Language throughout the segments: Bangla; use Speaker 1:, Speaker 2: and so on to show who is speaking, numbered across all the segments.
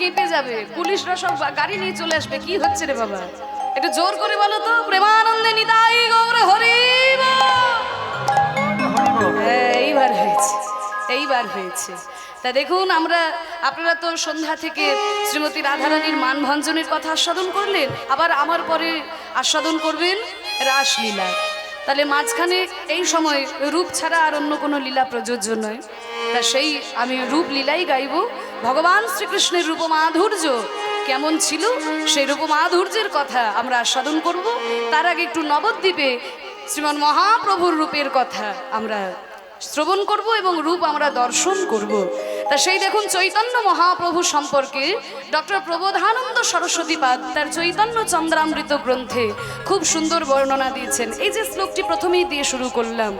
Speaker 1: কেঁপে যাবে, পুলিশরা সব গাড়ি নিয়ে চলে আসবে। কি হচ্ছে রে বাবা, একটু জোর করে বলো তো, প্রেমানন্দে নিতাই গৌর হরি বল। এইবার হয়েছে, এইবার হয়েছে। তা দেখুন, আপনারা তো সন্ধ্যা থেকে শ্রীমতী রাধারানীর মানভঞ্জনের কথা আস্বাদন করলেন, আবার আমার পরে আস্বাদন করবেন রাসলীলা। তাহলে মাঝখানে এই সময় রূপ ছাড়া আর অন্য কোনো লীলা প্রযোজ্য নয়। তা সেই আমি রূপ লীলাই গাইব। ভগবান শ্রীকৃষ্ণের রূপমাধুর্য কেমন ছিল সেই রূপমাধুর্যের কথা আমরা আস্বাদন করব। তার আগে একটু নবদ্বীপে শ্রীমান মহাপ্রভুর রূপের কথা আমরা শ্রবণ করব এবং রূপ আমরা দর্শন করব। তা সেই দেখুন, চৈতন্য মহাপ্রভু সম্পর্কে ডক্টর প্রবোধানন্দ সরস্বতীপাদ তার চৈতন্য চন্দ্রামৃত গ্রন্থে খুব সুন্দর বর্ণনা দিয়েছেন। এই যে শ্লোকটি প্রথমেই দিয়ে শুরু করলাম,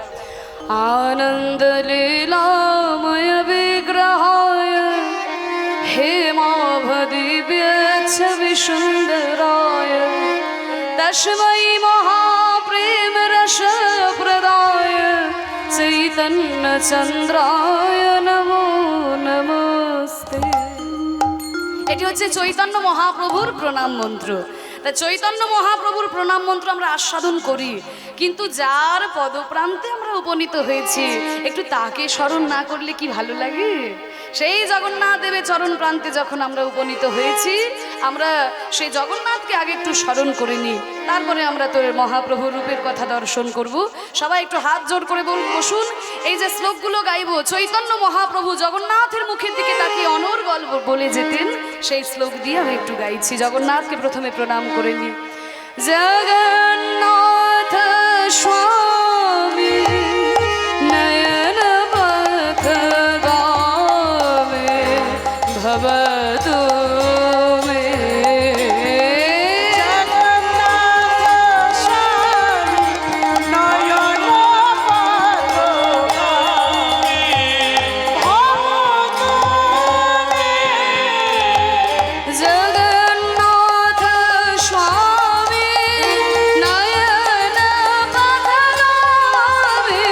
Speaker 1: আনন্দ লীলাময় বিগ্রহায় হেমাভদিব্য ছবি সুন্দরায় তস্मै মহাপ্রেম রস প্রদায় চৈতন্য চন্দ্রায় নমো নমস্তে। এটি হচ্ছে চৈতন্য মহাপ্রভুর প্রণাম মন্ত্র। তা চৈতন্য মহাপ্রভুর প্রণাম মন্ত্র আমরা আস্বাদন করি, কিন্তু যার পদপ্রান্তে আমরা উপনীত হয়েছি একটু তাকে স্মরণ না করলে কি ভালো লাগে? সেই জগন্নাথ দেবের চরণ প্রান্তে যখন আমরা উপনীত হয়েছি, আমরা সেই জগন্নাথকে আগে একটু স্মরণ করে নিই, তারপরে আমরা তোর মহাপ্রভুর রূপের কথা দর্শন করব। সবাই একটু হাত জোড় করে বসুন। এই যে শ্লোকগুলো গাইব, চৈতন্য মহাপ্রভু জগন্নাথের মুখের দিকে তাকিয়ে অনর্গল বলে যেতেন, সেই শ্লোক দিয়ে আমি একটু গাইছি। জগন্নাথকে প্রথমে প্রণাম করে নিই। জগন্নাথ স্বামী নয়ন পথগামী ভবতু মে।
Speaker 2: জগন্নাথ স্বামী নয়ন পথগামী ভবতু মে।
Speaker 1: জগন্নাথ স্বামী নয়ন পথগামী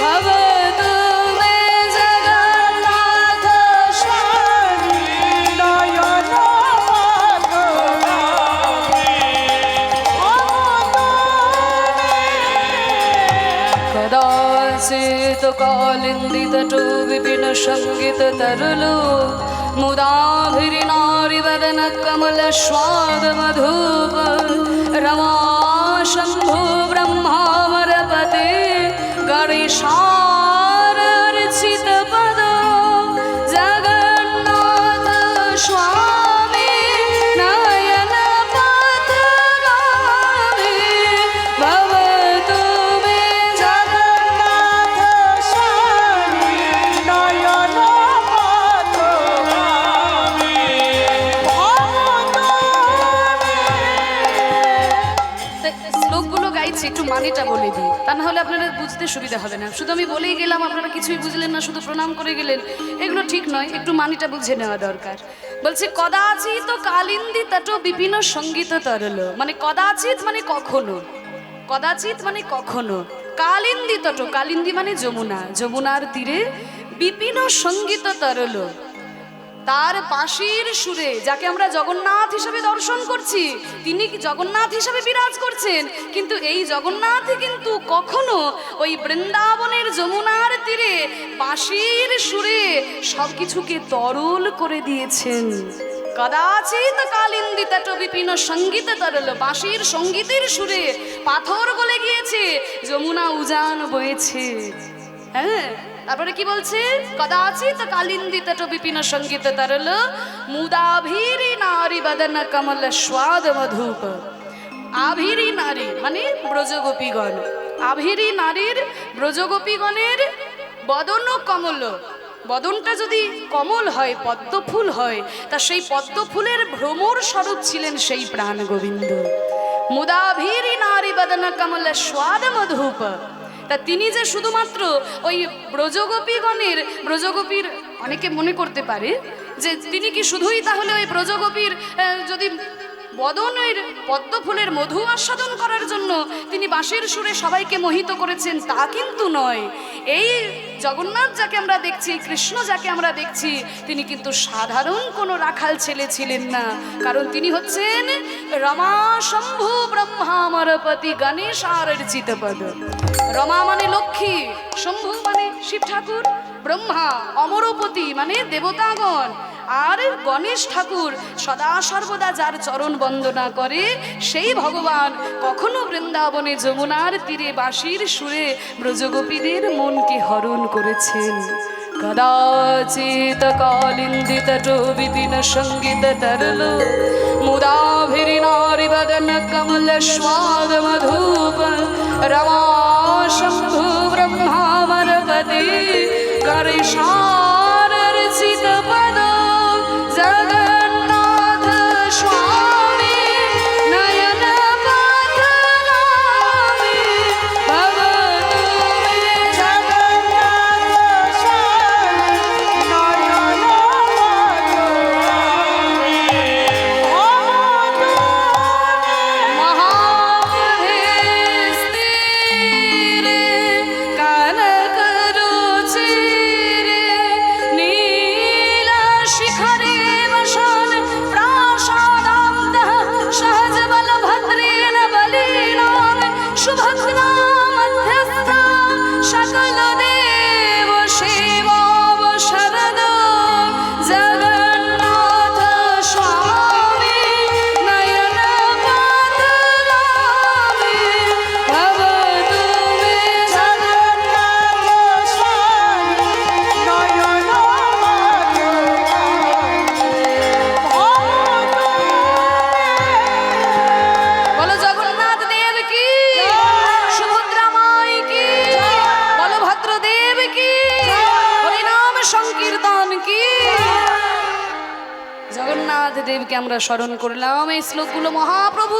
Speaker 1: ভবতু মে।
Speaker 2: জগন্নাথ স্বামী নয়ন পথগামী ভবতু মে।
Speaker 1: কদাচিৎ কালিন্দিতটো বিপিন সঙ্গীত তরলো মুদাভির্নারিবদন কমল স্বাদ মধুপ রমা শম্ভু ব্রহ্মামরপতে গণেশার্চিত পদ। জগন্নাথ স্বামী নয়ন পথগামী ভবতু মে।
Speaker 2: জগন্নাথ স্বামী নয়ন পথগামী ভবতু মে।
Speaker 1: শ্লোকগুলো গাইছি, একটু মানেটা বলে দিই, তা না হলে আপনারা বুঝতে সুবিধা হবে না। শুধু আমি বলেই গেলাম, আপনারা কিছুই বুঝলেন না, শুধু প্রণাম করে গেলেন, এগুলো ঠিক নয়। একটু মানেটা বুঝে নেওয়া দরকার। বলছে কদাচিৎ কালিন্দি তট বিপিন সঙ্গীত তরল, মানে কদাচিৎ মানে কখনো, কদাচিৎ মানে কখনো, কালিন্দি তট, কালিন্দি মানে যমুনা, যমুনার তীরে বিপিন সঙ্গীত তরল, তার বাঁশির সুরে, যাকে আমরা জগন্নাথ হিসেবে দর্শন করছি, তিনি কি জগন্নাথ হিসেবে বিরাজ করছেন, কিন্তু এই জগন্নাথই কিন্তু কখনো ওই বৃন্দাবনের যমুনার তীরে বাঁশির সুরে সবকিছুকে তরল করে দিয়েছেন। কদাচিৎ কালিন্দি তট বিপিন সঙ্গীত তরল, বাঁশির সঙ্গীতের সুরে পাথর গলে গিয়েছে, যমুনা উজান বয়েছে। হ্যাঁ, তারপরে কি বলছে? কদাচিৎ কালিন্দি তট বিপিন সঙ্গীত তরল মুদাভিরি নারী বদন কমল স্বাদ মধুপ। আভিরি নারী মানে ব্রজগোপীগণ, আভিরি নারীর ব্রজগোপীগণের বদন কমল, বদনটা যদি কমল হয়, পদ্ম ফুল হয়, তা সেই পদ্ম ফুলের ভ্রমর স্বরূপ ছিলেন সেই প্রাণ গোবিন্দ। মুদাভিরি নারী বদন কমল স্বাদ মধুপ। তা তিনি যে শুধুমাত্র ওই ব্রজগোপীগণের, ব্রজগোপীর অনেকে মনে করতে পারে যে তিনি কি শুধুই তাহলে ওই ব্রজগোপীর যদি বদনের পদ্ম ফুলের মধু আস্বাদন করার জন্য তিনি বাঁশির সুরে সবাইকে মোহিত করেছেন তা কিন্তু নয়। এই জগন্নাথ যাকে আমরা দেখছি, কৃষ্ণ যাকে আমরা দেখছি, তিনি কিন্তু সাধারণ কোনো রাখাল ছেলে ছিলেন না, কারণ তিনি হচ্ছেন রমা শম্ভু ব্রহ্মা অমরপতি গণেশ আর চিতপদ। রমা মানে লক্ষ্মী, শম্ভু মানে শিব ঠাকুর, ব্রহ্মা অমরপতি মানে দেবতাগণ, আর গণেশ ঠাকুর সদা সর্বদা যার চরণ বন্দনা করে সেই ভগবান কখনো বৃন্দাবনে যমুনার তীরে বাঁশির সুরে ব্রজগোপীদের মনকে হরণ করেছেন। কদাচিৎ কালিন্দিত বিপিন সঙ্গীত তরল মুদাভিরি নারী বদন কমল স্বাদ মধুপ রমা শম্ভু ব্রহ্মামরপতি গণেশার রচিত পদ জগন্নাথ স্বামী নয়ন পথগামী ভবতু মে
Speaker 2: জগন্নাথ স্বামী নয়ন পথগামী ভবতু
Speaker 1: মহামহেস্তিরে কনক রুচিরে নীলা শিখরে বসন প্রাসাদান্তঃ সহজ বলভদ্রেণ বলীনাম সুভদ্রা মধ্যস্থ সকল দেব সেবাব শরদ জগন্নাথ স্বামী নয়ন পথগামী ভবতু মে
Speaker 2: জগন্নাথ স্বামী নয়ন
Speaker 1: বলো জগন্নাথ দেব কি, সুভদ্রা মাই কি, বলভদ্র দেব কি, হরিনাম সংকীর্তন কি। জগন্নাথ দেবকে আমরা স্মরণ করলাম। এই শ্লোকগুলো মহাপ্রভু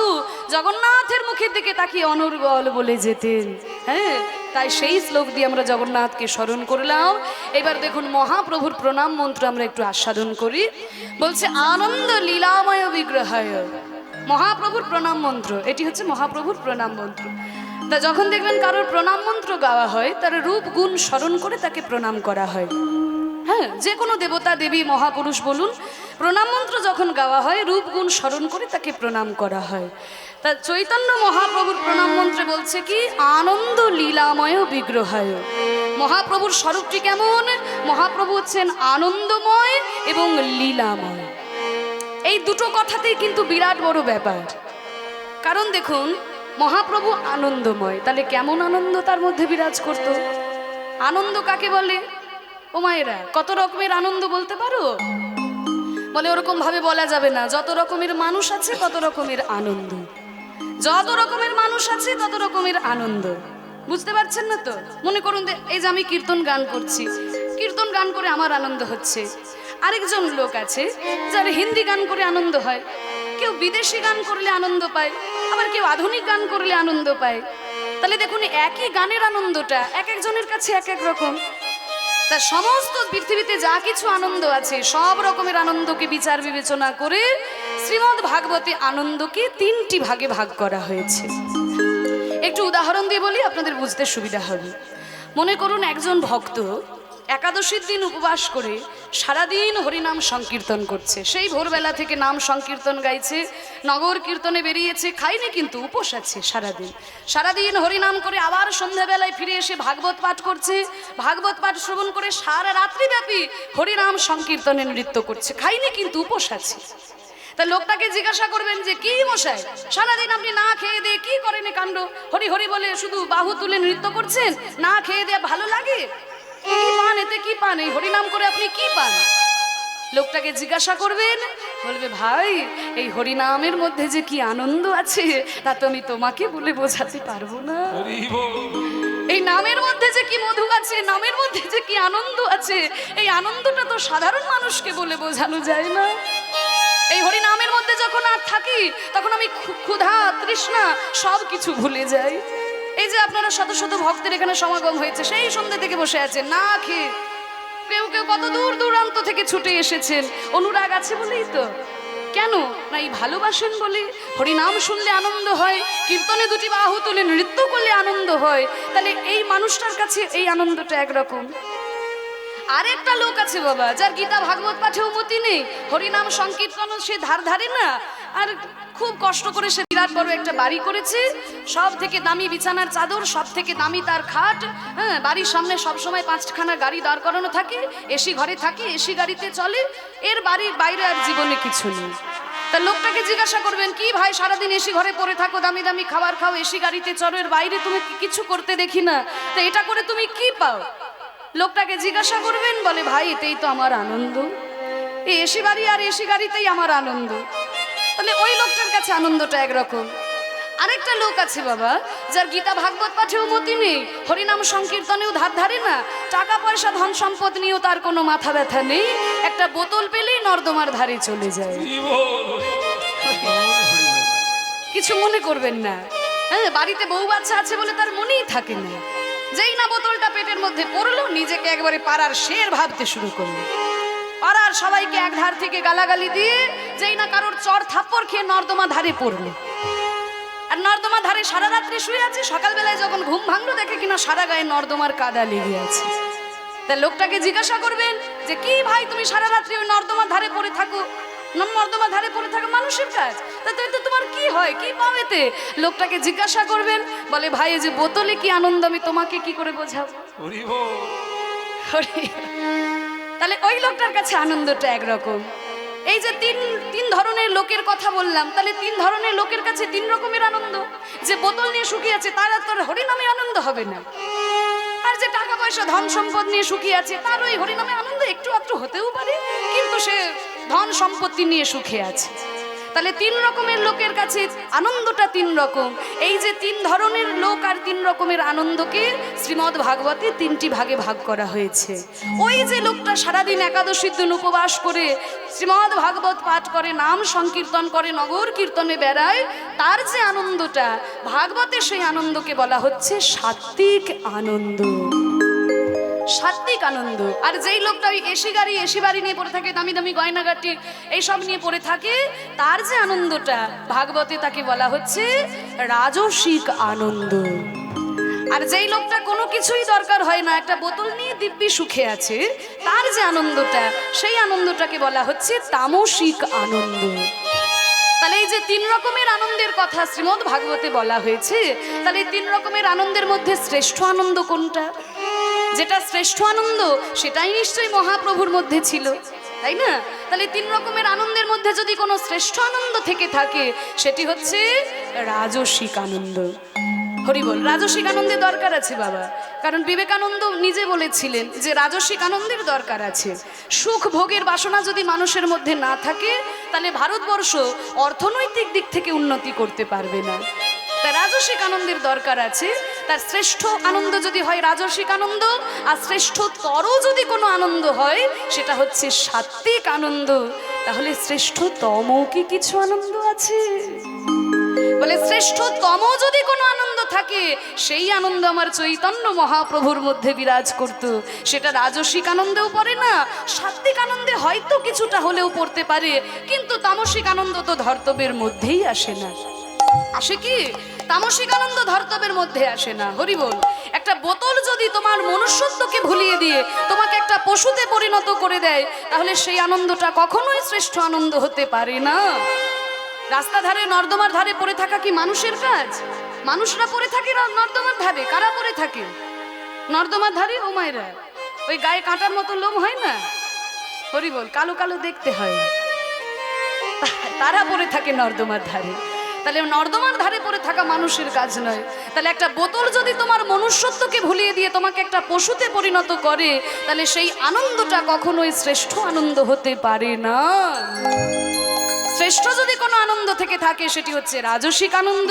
Speaker 1: জগন্নাথের মুখের দিকে তাকিয়ে অনর্গল বলে যেতেন। হ্যাঁ, তাই সেই শ্লোক দিয়ে আমরা জগন্নাথকে স্মরণ করলাম। এবার দেখুন মহাপ্রভুর প্রণাম মন্ত্র আমরা একটু আস্বাদন করি। বলছে আনন্দ লীলাময় বিগ্রহায়, মহাপ্রভুর প্রণাম মন্ত্র এটি হচ্ছে মহাপ্রভুর প্রণাম মন্ত্র। তা যখন দেখবেন কারোর প্রণাম মন্ত্র গাওয়া হয় তার রূপ গুণ স্মরণ করে তাকে প্রণাম করা হয়। হ্যাঁ, যে কোনো দেবতা দেবী মহাপুরুষ বলুন, প্রণাম মন্ত্র যখন গাওয়া হয় রূপ গুণ স্মরণ করে তাকে প্রণাম করা হয়। তা চৈতন্য মহাপ্রভুর প্রণাম মন্ত্রে বলছে কি আনন্দ লীলাময় বিগ্রহায়। মহাপ্রভুর স্বরূপটি কেমন? মহাপ্রভু হচ্ছেন আনন্দময় এবং লীলাময়। এই দুটো কথাতেই কিন্তু বিরাট বড় ব্যাপার। কারণ দেখুন মহাপ্রভু আনন্দময়, তাহলে কেমন আনন্দ তার মধ্যে বিরাজ করত? আনন্দ কাকে বলে? ও মায়েরা, কত রকমের আনন্দ বলতে পারো? বলে ওরকম ভাবে বলা যাবে না। যত রকমের মানুষ আছে তত রকমের আনন্দ, যত রকমের মানুষ আছে তত রকমের আনন্দ। বুঝতে পারছেন না তো? মনে করুন এই যে আমি কীর্তন গান করছি, কীর্তন গান করে আমার আনন্দ হচ্ছে। আরেকজন লোক আছে যার হিন্দি গান করে আনন্দ হয়, কেউ বিদেশি গান করলে আনন্দ পায়, আবার কেউ আধুনিক গান করলে আনন্দ পায়। তাহলে দেখুন একই গানের আনন্দটা এক একজনের কাছে এক এক রকম। তা সমস্ত পৃথিবীতে যা কিছু আনন্দ আছে সব রকমের আনন্দকে বিচার বিবেচনা করে শ্রীমদ্ ভাগবতে আনন্দকে 3টি ভাগে ভাগ করা হয়েছে। একটু উদাহরণ দিয়ে বলি, আপনাদের বুঝতে সুবিধা হবে। মনে করুন একজন ভক্ত একাদশীর দিন উপবাস করে সারাদিন হরিনাম সংকীর্তন করছে। সেই ভোরবেলা থেকে নাম সংকীর্তন গাইছে, নগর কীর্তনে বেরিয়েছে, খায়নি কিন্তু উপোস আছে সারাদিন হরিনাম করে আবার সন্ধ্যাবেলায় ফিরে এসে ভাগবত পাঠ করছে। ভাগবত পাঠ শ্রবণ করে সারা রাত্রিব্যাপী হরিনাম সংকীর্তনে নৃত্য করছে, খায়নি কিন্তু উপোস আছে। তা লোকটাকে জিজ্ঞাসা করবেন যে কি মশাই, সারাদিন আপনি না খেয়ে দিয়ে কি করেন কাণ্ড? হরি হরি বলে শুধু বাহু তুলে নৃত্য করছেন, না খেয়ে দিয়ে ভালো লাগে? কি পান এতে? কি পান? এই হরিনাম করে আপনি কি পান? লোকটাকে জিজ্ঞাসা করবেন, বলবে ভাই এই হরিনামের মধ্যে যে কি আনন্দ আছে তা তো আমি তোমাকে বলে বোঝাতে পারবো না। এই নামের মধ্যে যে কি মধু আছে, নামের মধ্যে যে কি আনন্দ আছে, এই আনন্দটা তো সাধারণ মানুষকে বলে বোঝানো যায় না। এই হরিনামের মধ্যে যখন আর থাকি তখন আমি ক্ষুধা তৃষ্ণা সব কিছু ভুলে যাই। এই যে আপনারা শত শত ভক্তের এখানে সমাগম হয়েছে, সেই সন্ধ্যে থেকে বসে আছেন না খেয়ে, কেউ কেউ কত দূর দূরান্ত থেকে ছুটে এসেছেন, অনুরাগ আছে বলেই তো। কেন না এই ভালোবাসেন বলে। হরিনাম শুনলে আনন্দ হয়, কীর্তনে দুটি বাহু তুলে নৃত্য করলে আনন্দ হয়, তাহলে এই মানুষটার কাছে এই আনন্দটা একরকম। আরেকটা লোক আছে বাবা, যার গীতা ভাগবত পাঠেও মতি নেই, হরিনাম সংকীর্তনও সে ধারে না, আর খুব কষ্ট করে সে বিরাট বড় একটা বাড়ি করেছে, সব থেকে দামি বিছানার চাদর, সব থেকে দামি তার খাট, হ্যাঁ, বাড়ির সামনে সবসময় 5খানা গাড়ি দাঁড় করানো থাকে, এসি ঘরে থাকে, এসি গাড়িতে চলে, এর বাড়ির বাইরে আর জীবনে কিছু নেই। তা লোকটাকে জিজ্ঞাসা করবেন, কি ভাই সারাদিন এসি ঘরে পড়ে থাকো, দামি দামি খাবার খাও, এসি গাড়িতে চলো, এর বাইরে তুমি কিছু করতে দেখি না, তা এটা করে তুমি কি পাও? লোকটাকে জিজ্ঞাসা করবেন, বলে ভাই এতেই তো আমার আনন্দ, এই এসি বাড়ি আর এসি গাড়িতেই আমার আনন্দ। তাহলে ওই লোকটার কাছে আনন্দটা একরকম। আরেকটা লোক আছে বাবা, যার গীতা ভাগবত পাঠেও মতি নেই, হরিনাম সংকীর্তনেও ধারে না, টাকা পয়সা ধন সম্পদ নিয়েও তার কোনো মাথা ব্যথা নেই, একটা বোতল পেলেই নর্দমার ধারে চলে যায়। কিছু মনে করবেন না, হ্যাঁ, বাড়িতে বউ বাচ্চা আছে বলে তার মনেই থাকে না, যেই না বোতলটা পেটের মধ্যে পড়লো, নিজেকে একবারে পাড়ার শের ভাবতে শুরু করলো, পাড়ার সবাইকে এক ধার থেকে গালাগালি দিয়ে যেই না কারোর চর থাপ্পড় খেয়ে নর্দমা ধারে পড়লো, আর নর্দমা ধারে সারা রাত্রি শুয়ে আছে, সকালবেলায় যখন ঘুম ভাঙলো দেখে কিনা সারা গায়ে নর্দমার কাদা লেগে আছে। তা লোকটাকে জিজ্ঞাসা করবেন যে কি ভাই তুমি সারা রাত্রি ওই নর্দমার ধারে পড়ে থাকো, নর্দমার ধারে পড়ে থাকা মানুষের কাজ, তাতে তোমার কি হয়, কি পাও এতে? লোকটাকে জিজ্ঞাসা করবেন, বলে ভাই এই যে বোতলে কি আনন্দ আমি তোমাকে কি করে বোঝাবো। তাহলে ওই লোকটার কাছে আনন্দটা একরকম। এই যে তিন ধরনের লোকের কথা বললাম, তাহলে 3 ধরনের লোকের কাছে 3 রকমের আনন্দ। যে বোতল নিয়ে সুখী আছে তার তোর হরিনামে আনন্দ হবে না, আর যে টাকা পয়সা ধন সম্পদ নিয়ে সুখী আছে তার ওই হরিনামে আনন্দ একটু আধটু হতেও পারে, কিন্তু সে ধন সম্পত্তি নিয়ে সুখে আছে। তাহলে 3 রকমের লোকের কাছে আনন্দটা 3 রকম। এই যে 3 ধরনের লোক আর 3 রকমের আনন্দকে শ্রীমদ্ ভাগবতে 3টি ভাগে ভাগ করা হয়েছে। ওই যে লোকটা সারাদিন একাদশীর দিন উপবাস করে শ্রীমদ্ ভাগবত পাঠ করে, নাম সংকীর্তন করে, নগর কীর্তনে বেড়ায়, তার যে আনন্দটা ভাগবতে, সেই আনন্দকে বলা হচ্ছে সাত্ত্বিক আনন্দ। সাত্ত্বিক আনন্দ। আর যেই লোকটা ওই এসি বাড়ি নিয়ে পড়ে থাকে, দামি দামি গয়নাগাটি এইসব নিয়ে পড়ে থাকে, তার যে আনন্দটা ভাগবতে তাকে বলা হচ্ছে রাজসিক আনন্দ। আর যেই লোকটা কোনো কিছুই দরকার হয় না, একটা বোতল নিয়ে দিব্যি সুখে আছে, তার যে আনন্দটা, সেই আনন্দটাকে বলা হচ্ছে তামসিক আনন্দ। তাহলে এই যে 3 রকমের আনন্দের কথা শ্রীমদ্ ভাগবতে বলা হয়েছে, তাহলে এই 3 রকমের আনন্দের মধ্যে শ্রেষ্ঠ আনন্দ কোনটা? যেটা শ্রেষ্ঠ আনন্দ সেটাই নিশ্চয়ই মহাপ্রভুর মধ্যে ছিল, তাই না? তাহলে 3 রকমের আনন্দের মধ্যে যদি কোনো শ্রেষ্ঠ আনন্দ থেকে থাকে, সেটি হচ্ছে রাজসিক আনন্দ। হরি বল। রাজসিক আনন্দের দরকার আছে বাবা, কারণ বিবেকানন্দ নিজে বলেছিলেন যে রাজসিক আনন্দের দরকার আছে। সুখ ভোগের বাসনা যদি মানুষের মধ্যে না থাকে, তাহলে ভারতবর্ষ অর্থনৈতিক দিক থেকে উন্নতি করতে পারবে না। তাই রাজসিক আনন্দের দরকার আছে। তার শ্রেষ্ঠ আনন্দ যদি হয় রাজসিক আনন্দ, আর শ্রেষ্ঠতর যদি কোনো আনন্দ হয় সেটা হচ্ছে সাত্ত্বিক আনন্দ। তাহলে শ্রেষ্ঠতম কি কিছু আনন্দ আছে? বলে শ্রেষ্ঠতম যদি কোনো আনন্দ থাকে, সেই আনন্দ আমার চৈতন্য মহাপ্রভুর মধ্যে বিরাজ করত। সেটা রাজসিক আনন্দেও পড়ে না, সাত্ত্বিক আনন্দে হয়তো কিছুটা হলেও পড়তে পারে, কিন্তু তামসিক আনন্দ তো ধর্তব্যের মধ্যেই আসে না। আসে কি? তামসিক আনন্দ ধর্তব্যের মধ্যে আসে না। হরি বল। একটা বোতল যদি তোমার মনুষ্যত্বকে ভুলিয়ে দিয়ে তোমাকে একটা পশুতে পরিণত করে দেয়, তাহলে সেই আনন্দটা কখনোই শ্রেষ্ঠ আনন্দ হতে পারে না। রাস্তা ধারে নর্দমার ধারে পড়ে থাকা কি মানুষের কাজ? মানুষরা পড়ে থাকে নর্দমার ধারে। কারা পড়ে থাকে নর্দমার ধারে? ও মায়েরা, ওই গায়ে কাঁটার মতো লোম হয় না, হরি বল, কালো কালো দেখতে হয়, তারা পড়ে থাকে নর্দমার ধারে। তাহলে নর্দমার ধারে পড়ে থাকা মানুষের কাজ নয়। তাহলে একটা বোতল যদি তোমার মনুষ্যত্বকে ভুলিয়ে দিয়ে তোমাকে একটা পশুতে পরিণত করে, তাহলে সেই আনন্দটা কখনোই শ্রেষ্ঠ আনন্দ হতে পারে না। শ্রেষ্ঠ যদি কোনো আনন্দ থেকে থাকে সেটি হচ্ছে রাজসিক আনন্দ,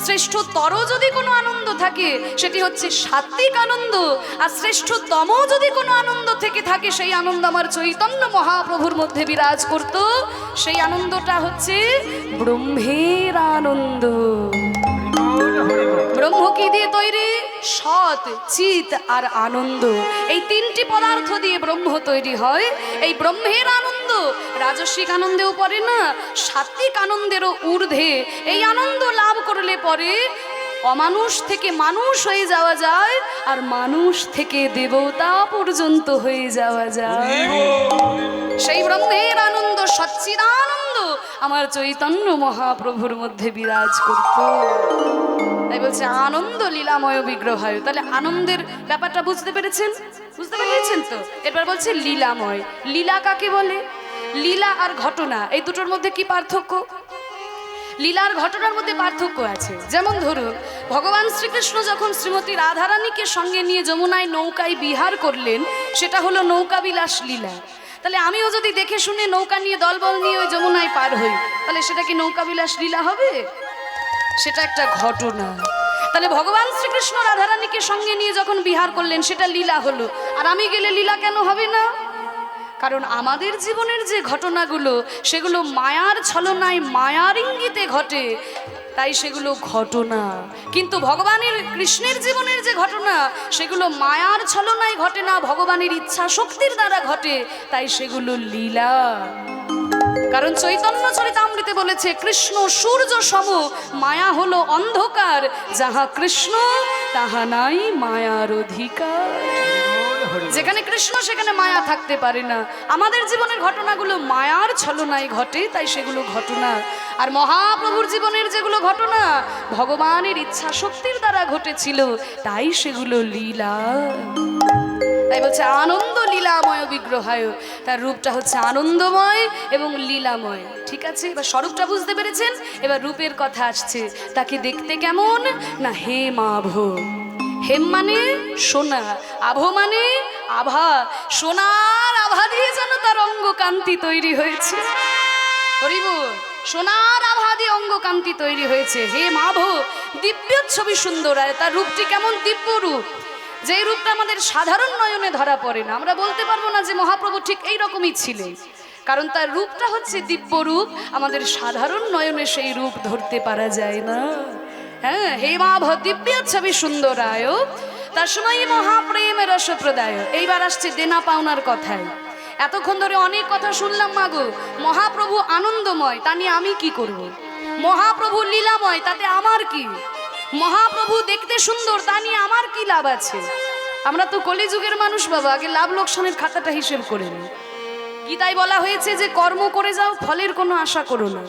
Speaker 1: শ্রেষ্ঠতর যদি কোনো আনন্দ থাকে সেটি হচ্ছে সাত্ত্বিক আনন্দ, আর শ্রেষ্ঠতম যদি কোনো আনন্দ থেকে থাকে সেই আনন্দ আমার চৈতন্য মহাপ্রভুর মধ্যে বিরাজ করত, সেই আনন্দটা হচ্ছে ব্রহ্মের আনন্দ। ব্রহ্ম কি দিয়ে তৈরি? সৎ, চিত আর আনন্দ, এই তিনটি পদার্থ দিয়ে ব্রহ্ম তৈরি হয়। এই ব্রহ্মের আনন্দ রাজস্বিক আনন্দেও পড়ে না, সাত্বিক আনন্দেরও ঊর্ধ্বে। এই আনন্দ লাভ করলে পরে অমানুষ থেকে মানুষ হয়ে যাওয়া যায়, আর মানুষ থেকে দেবতা পর্যন্ত হয়ে যাওয়া যায়। সেই ব্রহ্মের আনন্দ, সচ্চিদানন্দ আমার চৈতন্য মহাপ্রভুর মধ্যে বিরাজ করত। তাই বলছে আনন্দ লীলাময় বিগ্রহায়। তাহলে আনন্দের ব্যাপারটা বুঝতে পেরেছেন? বুঝতে পেরেছেন তো? এরপর বলছে লীলাময়। লীলা কাকে বলে? লীলা আর ঘটনা, এই দুটোর মধ্যে কি পার্থক্য? লীলার ঘটনার মধ্যে পার্থক্য আছে। যেমন ধরুন, ভগবান শ্রীকৃষ্ণ যখন শ্রীমতী রাধারানীকে সঙ্গে নিয়ে যমুনায় নৌকায় বিহার করলেন, সেটা হলো নৌকা বিলাস লীলা। তাহলে আমিও যদি দেখে শুনে নৌকা নিয়ে দলবল নিয়ে ওই যমুনায় পার হই, তাহলে সেটা কি নৌকা বিলাস লীলা হবে? সেটা একটা ঘটনা। তাহলে ভগবান শ্রীকৃষ্ণ রাধারানীকে সঙ্গে নিয়ে যখন বিহার করলেন, সেটা লীলা হলো। আর আমি গেলে লীলা কেন হবে না? কারণ আমাদের জীবনের যে ঘটনাগুলো, সেগুলো মায়ার ছলনায়, মায়ার ইঙ্গিতে ঘটে, তাই সেগুলো ঘটনা। কিন্তু ভগবানের, কৃষ্ণের জীবনের যে ঘটনা, সেগুলো মায়ার ছলনায় ঘটে না, ভগবানের ইচ্ছা শক্তির দ্বারা ঘটে, তাই সেগুলো লীলা। কারণ চৈতন্য চরিতামৃতে বলেছে, কৃষ্ণ সূর্য সম, মায়া হলো অন্ধকার, যাহা কৃষ্ণ তাহা নাই মায়ার অধিকার। যেখানে কৃষ্ণ সেখানে মায়া থাকতে পারে না। আমাদের জীবনের ঘটনাগুলো মায়ার ছলনায় ঘটে, তাই সেগুলো ঘটনা। আর মহাপ্রভুর জীবনের যেগুলো ঘটনা, ভগবানের ইচ্ছা শক্তির দ্বারা ঘটেছিল, তাই সেগুলো লীলা। তাই বলছে আনন্দ লীলাময় বিগ্রহায়। তার রূপটা হচ্ছে আনন্দময় এবং লীলাময়। ঠিক আছে, এবার স্বরূপটা বুঝতে পেরেছেন। এবার রূপের কথা আসছে। তাকে দেখতে কেমন? না হেম আভ। হেম মানে সোনা, আভ মানে আভা। সোনার আভা দিয়ে যেন তার অঙ্গ কান্তি তৈরি হয়েছে। হরিবল, সোনার আভা দিয়ে অঙ্গ কান্তি তৈরি হয়েছে। হেম আভ, দিব্য ছবি সুন্দর। আর তার রূপটি কেমন? দিব্য রূপ, যেই রূপটা আমাদের সাধারণ নয়নে ধরা পড়ে না। আমরা বলতে পারবো না যে মহাপ্রভু ঠিক এই রকমই ছিলেন, কারণ তার রূপটা হচ্ছে দিব্য রূপ। আমাদের সাধারণ নয়নে সেই রূপ ধরতে পারা যায় না। হ্যাঁ, হেমাভ দিব্য ছবি সুন্দরায়, তার সময় মহাপ্রেম রসপ্রদায়। এইবার আসছে দেনা পাওনার কথায়। এতক্ষণ ধরে অনেক কথা শুনলাম মাগো। মহাপ্রভু আনন্দময়, তা নিয়ে আমি কি করব? মহাপ্রভু লীলাময়, তাতে আমার কি? মহাপ্রভু দেখতে সুন্দর, তা নিয়ে আমার কি লাভ আছে? আমরা তো কলিযুগের মানুষ বাবা, আগে লাভ লোকসানের খাতাটা হিসেব করে নিই। গীতায় বলা হয়েছে যে কর্ম করে যাও, ফলের কোনো আশা করো না।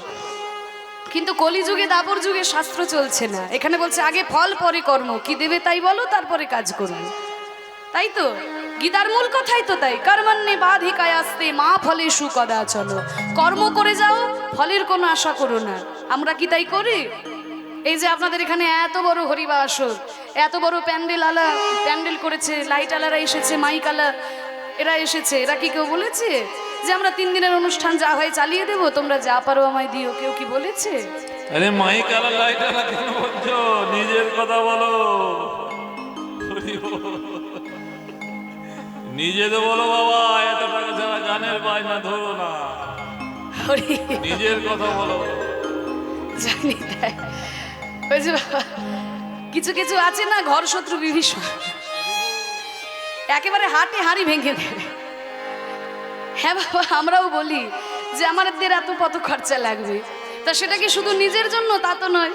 Speaker 1: কিন্তু কলিযুগে, দাপর যুগে শাস্ত্র চলছে না। এখানে বলছে আগে ফল পরে কর্ম। কি দেবে তাই বলো, তারপরে কাজ করবে। তাই তো গীতার মূল কথাই তো তাই। কর্মণ্যে বাধিকায় আস্তে মা ফলেষু কদাচন। কর্ম করে যাও, ফলের কোনো আশা করো না। আমরা কি তাই করি? এই যে আপনাদের এখানে এত বড় হরিবা আসর, এত বড় প্যান্ডেল আলা, প্যান্ডেল করেছে, লাইট আলারা এসেছে, মাইক আলা এরা এসেছে, এরা কি কেউ বলেছে যে আমরা 3 দিনের অনুষ্ঠান যা হয় চালিয়ে দেব, তোমরা যা পারো আমায় দিও? কেউ কি বলেছে?
Speaker 3: আরে মাইক আলা লাইট আলা কেন বলছো? নিজের কথা বলো, নিজে তো বলো বাবা। এত টাকা ছাড়া গানের বাজনা ধরো না, নিজের কথা বলো।
Speaker 1: জানি তাই। ওই যে বাবা, কিছু কিছু আছে না ঘর শত্রু বিভীষণ, একেবারে হাটে হাড়ি ভেঙে দেবে। হ্যাঁ বাবা, আমরাও বলি যে আমাদের এত কত খরচা লাগবে, তা সেটা কি শুধু নিজের জন্য? তা তো নয়।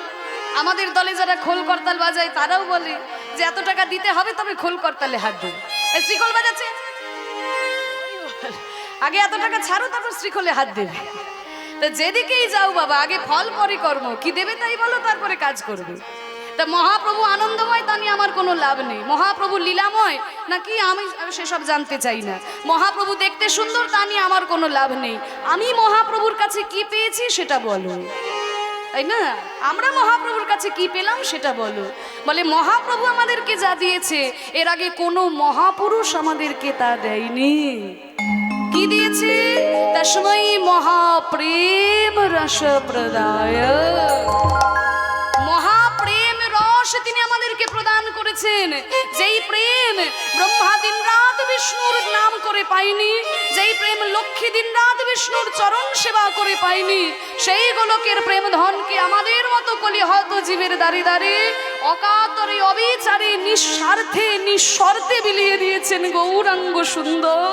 Speaker 1: আমাদের দলে যারা খোল করতাল বাজায়, তারাও বলে যে এত টাকা দিতে হবে, তবে খোল করতালে হাত দেবে। এই শ্রীখোল বাজাচ্ছে, আগে এত টাকা ছাড়ো, তারপর শ্রীখোলে হাত দেবে। তা যেদিকেই যাও বাবা, আগে ফল পরে কর্ম। কি দেবে তাই বলো, তারপরে কাজ করবে। তা মহাপ্রভু আনন্দময়, তা নিয়ে আমার কোনো লাভ নেই। মহাপ্রভু লীলাময় নাকি আমি সেসব জানতে চাই না। মহাপ্রভু দেখতে সুন্দর, তা নিয়ে আমার কোনো লাভ নেই। আমি মহাপ্রভুর কাছে কি পেয়েছি সেটা বলো, তাই না? আমরা মহাপ্রভুর কাছে কি পেলাম সেটা বলো। বলে মহাপ্রভু আমাদেরকে যা দিয়েছে, এর আগে কোনো মহাপুরুষ আমাদেরকে তা দেয়নি। কি দিয়েছে? তস্मै মহাপ্রেম রস প্রদায়। মহাপ্রেম রস তিনি আমাদেরকে প্রদান করেছেন। যেই প্রেম ব্রহ্মা দিন রাত বিষ্ণুর নাম করে পাইনি, যেই প্রেম লক্ষ্মী দিন রাত বিষ্ণুর চরণ সেবা করে পাইনি, সেই গোলকের প্রেম ধনকে আমাদের মতো কলি হয়তো জীবের দাঁড়িয়ে দাঁড়িয়ে অকাতরে অবিচারে নিঃস্বার্থে নিঃশর্তে বিলিয়ে দিয়েছেন গৌরাঙ্গ সুন্দর।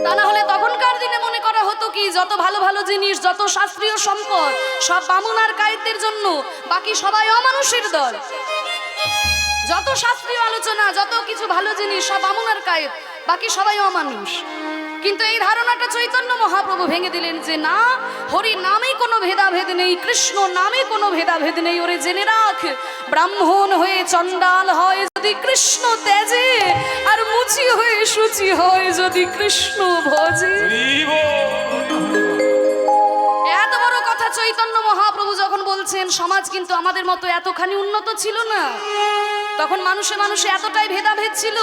Speaker 1: তা না হলে তখনকার দিনে মনে করা হতো কি যত ভালো ভালো জিনিস, যত শাস্ত্রীয় সম্পদ সব বামুন আর কায়েতদের জন্য, বাকি সবাই অমানুষের দল। যত শাস্ত্রীয় আলোচনা, যত কিছু ভালো জিনিস সব বামুন আর কায়েত, বাকি সবাই অমানুষ। কিন্তু এই ধারণাটা চৈতন্য মহাপ্রভু ভেঙে দিলেন যে না, হরি নামে কোনো ভেদাভেদ নেই, কৃষ্ণ নামে কোনো ভেদাভেদ নেই। ওরে জেনে রাখ, ব্রাহ্মণ হয়ে চণ্ডাল হয় যদি কৃষ্ণ তেজে, আর মুচি হয়ে শুচি হয় যদি কৃষ্ণ ভজে। এত বড় কথা চৈতন্য মহাপ্রভু যখন বলছেন, সমাজ কিন্তু আমাদের মতো এতখানি উন্নত ছিল না। তখন মানুষে মানুষে এতটাই ভেদাভেদ ছিল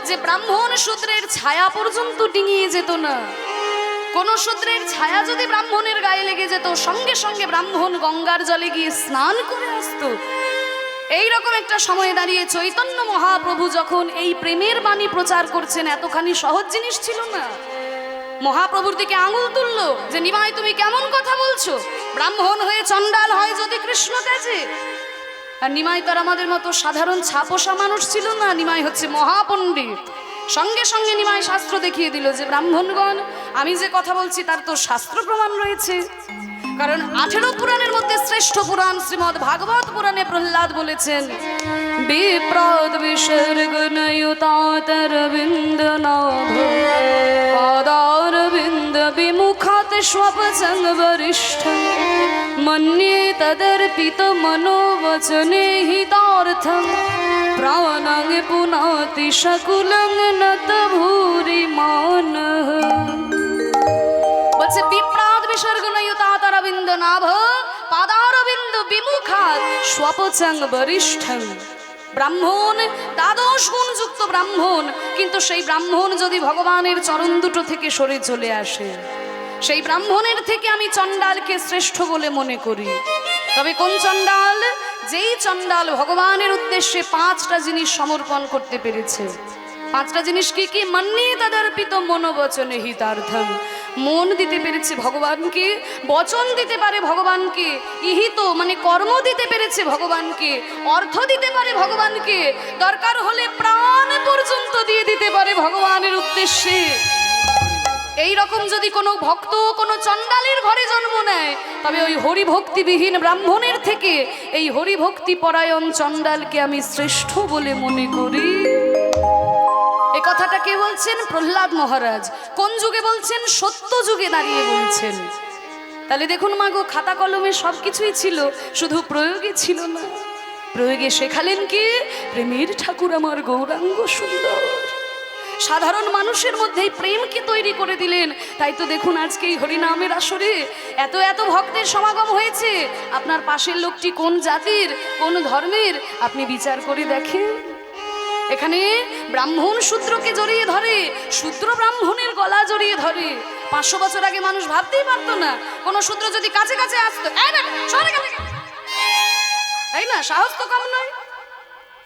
Speaker 1: যে ব্রাহ্মণ শূদ্রের ছায়া পর্যন্ত ডিঙিয়ে যেত না। কোন শূদ্রের ছায়া যদি ব্রাহ্মণের গায়ে লেগে যেত, সঙ্গে সঙ্গে ব্রাহ্মণ গঙ্গার জলে গিয়ে স্নান করে আসতো। এইরকম একটা সময়ে দাঁড়িয়ে চৈতন্য মহাপ্রভু যখন এই প্রেমের বাণী প্রচার করছেন, এতখানি সহজ জিনিস ছিল না। মহাপ্রভুর দিকে আঙুল তুললো যে নিমাই তুমি কেমন কথা বলছো, ব্রাহ্মণ হয়ে চণ্ডাল হয় যদি কৃষ্ণ তেজে। আর নিমাই তো আর আমাদের মতো সাধারণ ছাপোষা মানুষ ছিল না, নিমাই হচ্ছে মহাপণ্ডিত। সঙ্গে সঙ্গে নিমাই শাস্ত্র দেখিয়ে দিল যে ব্রাহ্মণগণ, আমি যে কথা বলছি তার তো শাস্ত্র প্রমাণ রয়েছে। কারণ 18 পুরাণের মধ্যে শ্রেষ্ঠ পুরাণ শ্রীমদ্ ভাগবত পুরাণে প্রহ্লাদ বলেছেন, বিপ্রদ বিসর্গনয়ুতাতরবিন্দ নাভ পাদারবিন্দ বিমুখাত স্বপসঙ্গ বরিষ্ঠ মন্যে তদর্পিত মনোবচনে হিতার্থম প্রাণং পুনাতি শকুলং নত ভূরি মানঃ। বলছে বিপ্রাদ বিসর্গনয়ুতাতরবিন্দ নাভ পাদারবিন্দ বিমুখাত স্বপসঙ্গ বরিষ্ঠ। ব্রাহ্মণ, দ্বাদশ গুণযুক্ত ব্রাহ্মণ, কিন্তু সেই ব্রাহ্মণ যদি ভগবানের চরণ দুটো থেকে সরে চলে আসে, সেই ব্রাহ্মণের থেকে আমি চণ্ডালকে শ্রেষ্ঠ বলে মনে করি। তবে কোন চণ্ডাল? যেই চণ্ডাল ভগবানের উদ্দেশ্যে 5টা জিনিস সমর্পণ করতে পেরেছে। 5টা জিনিস কি কি? মন্যে তদর্পিত মনোবচনে হিতার্থম, মন দিতে পেরেছে ভগবানকে, বচন দিতে পারে ভগবানকে, ইহিত মানে কর্ম দিতে পেরেছে ভগবানকে, অর্থ দিতে পারে ভগবানকে, দরকার হলে প্রাণ পর্যন্ত দিয়ে দিতে পারে ভগবানের উদ্দেশ্যে। এই রকম যদি কোনো ভক্ত কোনো চণ্ডালের ঘরে জন্ম নেয়, তবে ওই হরিভক্তিবিহীন ব্রাহ্মণের থেকে এই হরিভক্তি পরায়ণ চণ্ডালকে আমি শ্রেষ্ঠ বলে মনে করি। এ কথাটা কে বলছেন? প্রহ্লাদ মহারাজ। কোন যুগে বলছেন? সত্য যুগে দাঁড়িয়ে বলছেন। তাহলে দেখুন মাগো, খাতা কলমে সব কিছুই ছিল, শুধু প্রয়োগে ছিল না। প্রয়োগে শেখালেন কি? প্রেমের ঠাকুর আমার গৌরাঙ্গ সুন্দর। সাধারণ মানুষের মধ্যেই প্রেমকে তৈরি করে দিলেন। তাই তো দেখুন আজকে এই হরিনামের আসরে এত এত ভক্তের সমাগম হয়েছে। আপনার পাশের লোকটি কোন জাতির, কোন ধর্মের, আপনি বিচার করে দেখেন। এখানে ব্রাহ্মণ শূদ্রকে জড়িয়ে ধরে, শূদ্র ব্রাহ্মণের গলা জড়িয়ে ধরে। 500 বছর আগে মানুষ ভাবতেই পারতো না কোন শূদ্র যদি কাছে কাছে আসতো, তাই না? সাহস তো কম নয়।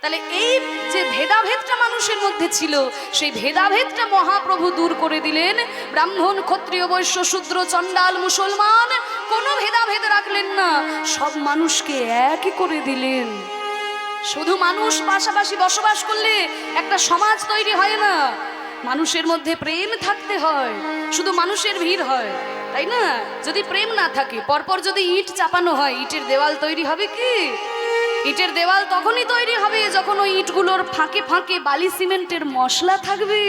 Speaker 1: তাহলে এই যে ভেদাভেদটা মানুষের মধ্যে ছিল, সেই ভেদাভেদটা মহাপ্রভু দূর করে দিলেন। ব্রাহ্মণ, ক্ষত্রিয়, বৈশ্য, শূদ্র, চণ্ডাল, মুসলমান কোনো ভেদাভেদ রাখলেন না, সব মানুষকে এক করে দিলেন। শুধু মানুষ পাশাপাশি বসবাস করলে একটা সমাজ তৈরি হয় না, মানুষের মধ্যে প্রেম থাকতে হয়। শুধু মানুষের ভিড় হয়, তাই না? যদি প্রেম না থাকে, পরপর যদি ইট চাপানো হয়, ইটের দেওয়াল তৈরি হবে কি? ইটের দেওয়াল তখনই তৈরি হবে যখন ওই ইটগুলোর ফাঁকে ফাঁকে বালি সিমেন্টের মশলা থাকবে।